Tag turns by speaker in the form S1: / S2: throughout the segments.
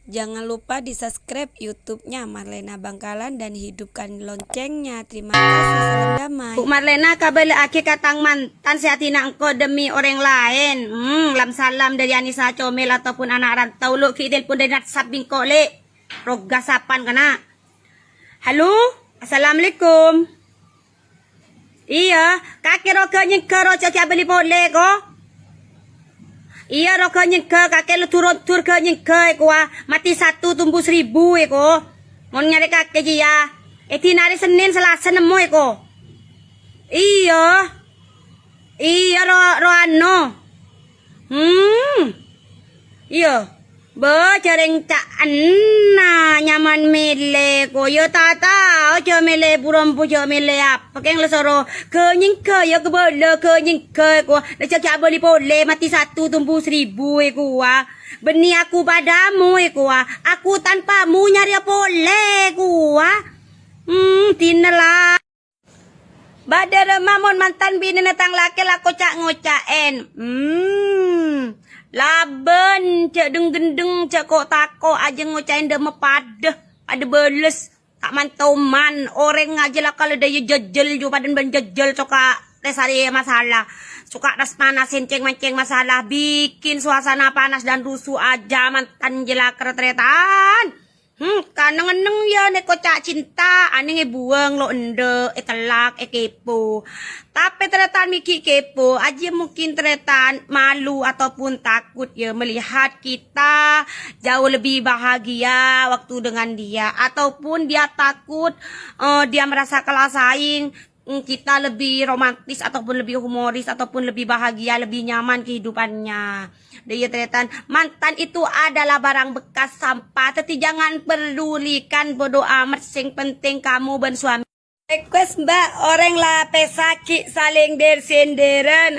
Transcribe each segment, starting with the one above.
S1: Jangan lupa di-subscribe YouTube-nya Marlena Bangkalan dan hidupkan loncengnya. Terima kasih, salam damai.
S2: Bu Marlena, kabar aki katang mantan sehatina engkau demi orang lain. Lam salam dari Anissa Comel ataupun anak rantau lo kidel pun dari natsab bingko le. Roga sapan kana. Halo, assalamualaikum. Iya, kakek roga nyengker roca kia beli boleh ko. Iya roga nyengker kakek lu turun tur ke nyengker ko. Mati 1 tumbuh 1000 ko. Mau nyari kakek ya. Tinari Senin Selasa nemu ko. Iya. Iya ro ano. Iya. Jareng cak anna nyaman mele ko yo tata ojo mele burom pujo mele apa keng lesoro ke nyingke yo ke bole ke nyingke ko lecak ya beli pole mati 1 tumbuh 1000 ko beni aku padamu ko aku tanpamu nyari pole ko tinela badar mamon mantan bini netang laki lako cak ngocaen laben cak gendeng cak kok tako aja ngocain deme pada beles tak mantoman orang aja lah kalau dia jejel juga padan ban jejel suka resari masalah suka ras panasin ceng mancing masalah bikin suasana panas dan rusuh aja mantan jelak retretan kaneng-neng ya neko cak cinta ane ngebuang lo ende telak kepo tapi tretan miki kepo aja mungkin tretan malu ataupun takut ya melihat kita jauh lebih bahagia waktu dengan dia ataupun dia takut dia merasa kalah saing kita lebih romantis ataupun lebih humoris ataupun lebih bahagia lebih nyaman kehidupannya. Dia tretan mantan itu adalah barang bekas sampah tapi jangan pedulikan bodo amat sing penting kamu ben suami. Request mbak orang lah pesaki saling bersenderan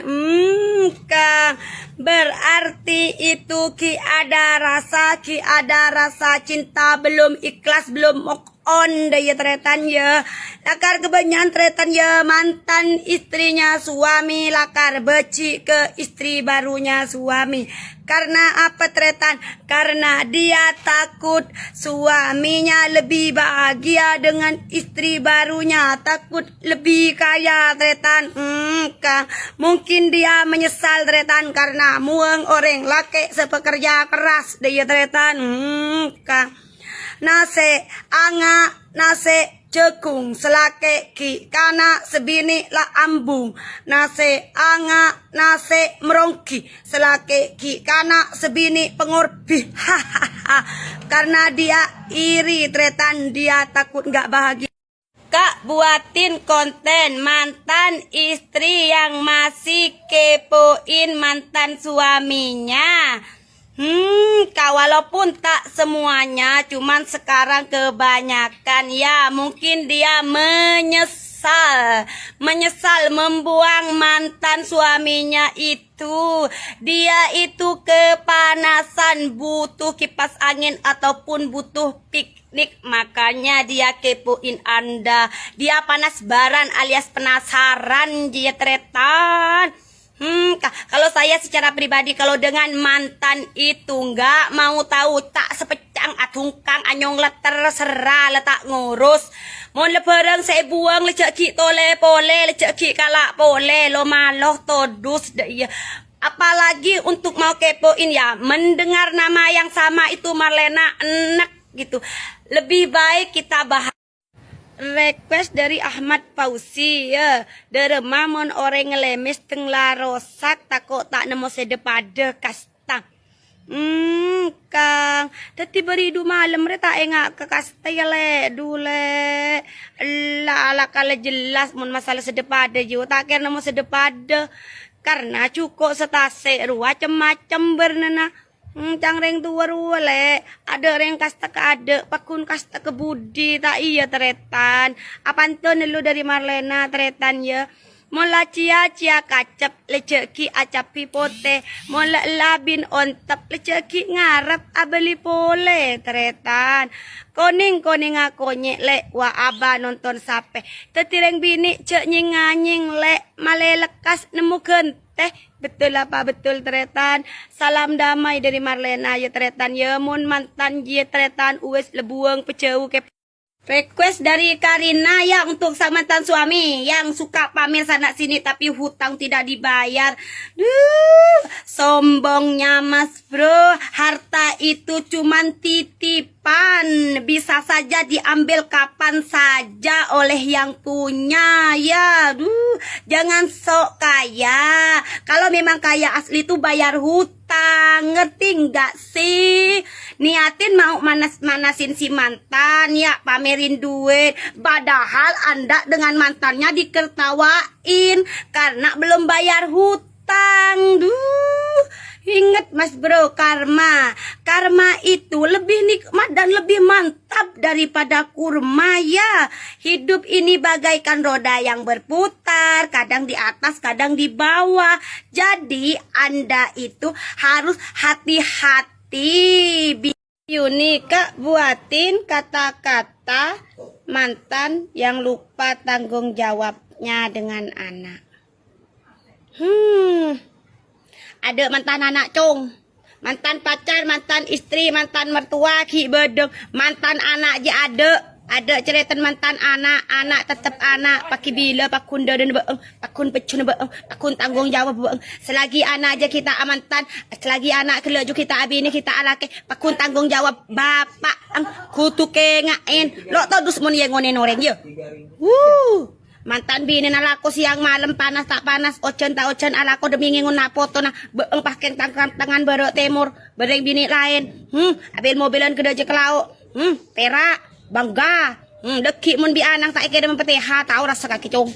S2: Kang berarti itu ki ada rasa cinta belum ikhlas belum on daya tretan ya lakar kebanyakan tretan ya mantan istrinya suami lakar beci ke istri barunya suami karena apa tretan karena dia takut suaminya lebih bahagia dengan istri barunya takut lebih kaya tretan Kang mungkin dia menyesal tretan karena muang orang laki sepekerja keras daya tretan Kang nase anga nase cekung selake ki kana sebini la ambung nase anga nase merongki selake ki kana sebini pengorbi karena dia iri tretan dia takut nggak bahagia. Kak buatin konten mantan istri yang masih kepoin mantan suaminya. Walaupun tak semuanya, cuman sekarang kebanyakan ya mungkin dia menyesal membuang mantan suaminya itu. Dia itu kepanasan butuh kipas angin ataupun butuh piknik makanya dia kepoin Anda. Dia panas baran alias penasaran dia tretan. Kalau saya secara pribadi kalau dengan mantan itu nggak mau tahu tak sepecang atungkang anyong leter serah letak ngurus mau lebarang saya buang lecek ki tole pole lecek ki kalak pole lo maloh todus ya apalagi untuk mau kepoin ya mendengar nama yang sama itu Marlena enak gitu lebih baik kita bahas. Request dari Ahmad Pausi ya dari mamon orang ngelemis tenglah rosak takut tak nemu sedepada kasta Kang tadi beri du malam reta enggak ke kasta ya le dule ala kala jelas mon masalah sedepada juga tak kira nemu sedepada karena cukup setase ruah macam bernena cangreng tua le ada orang kasta ke ada pakun kasta ke budi tak iya tretan apa tuh nelu dari Marlena tretan ya mola cia kacap leceki acapi pote mola labin ontap leceki ngarap abeli pole tretan koning akonye le wa aba nonton sape tetireng bini cek nyinganying le male lekas nemu gente Betul apa betul Tretan. Salam damai dari Marlena ya Tretan. Ya mun mantan ya Tretan uwes lebuang peceu ke. Request dari Karina ya untuk sang mantan suami yang suka pamer sana sini tapi hutang tidak dibayar. Duh, sombongnya Mas Bro, harta itu cuman titipan, bisa saja diambil kapan saja oleh yang punya ya. Duh, jangan sok kaya. Kalau memang kaya asli itu bayar hutang, ngerti nggak sih? Niatin mau manas-manasin si mantan ya, pamerin duit. Padahal Anda dengan mantannya dikertawain karena belum bayar hutang. Duh, ingat Mas Bro, karma. Karma itu lebih nikmat dan lebih mantap daripada kurma ya. Hidup ini bagaikan roda yang berputar, kadang di atas, kadang di bawah. Jadi Anda itu harus hati-hati. Yunika buatin kata-kata mantan yang lupa tanggung jawabnya dengan anak. Ada mantan anak cung, mantan pacar, mantan istri, mantan mertua, ki bedeng, mantan anak je ada cerita mantan anak tetap anak pakai bila pakun dan beeng pakun pecun beeng pakun tanggung jawab beeng selagi anak aja kita amantan selagi anak kelaju kita abini kita alake pakun tanggung jawab bapak kutu kengain lo tau dus mun yang ngonen orang ye mantan bini nalako siang malam panas tak panas ocen tak ocen alako demi ngingun na foto na beeng pakai tangan berok timur bereng bini lain abil mobilan kedaje ke lauk perak bangga deki mun bi anang tak kira mempetiha tahu rasa kaki cung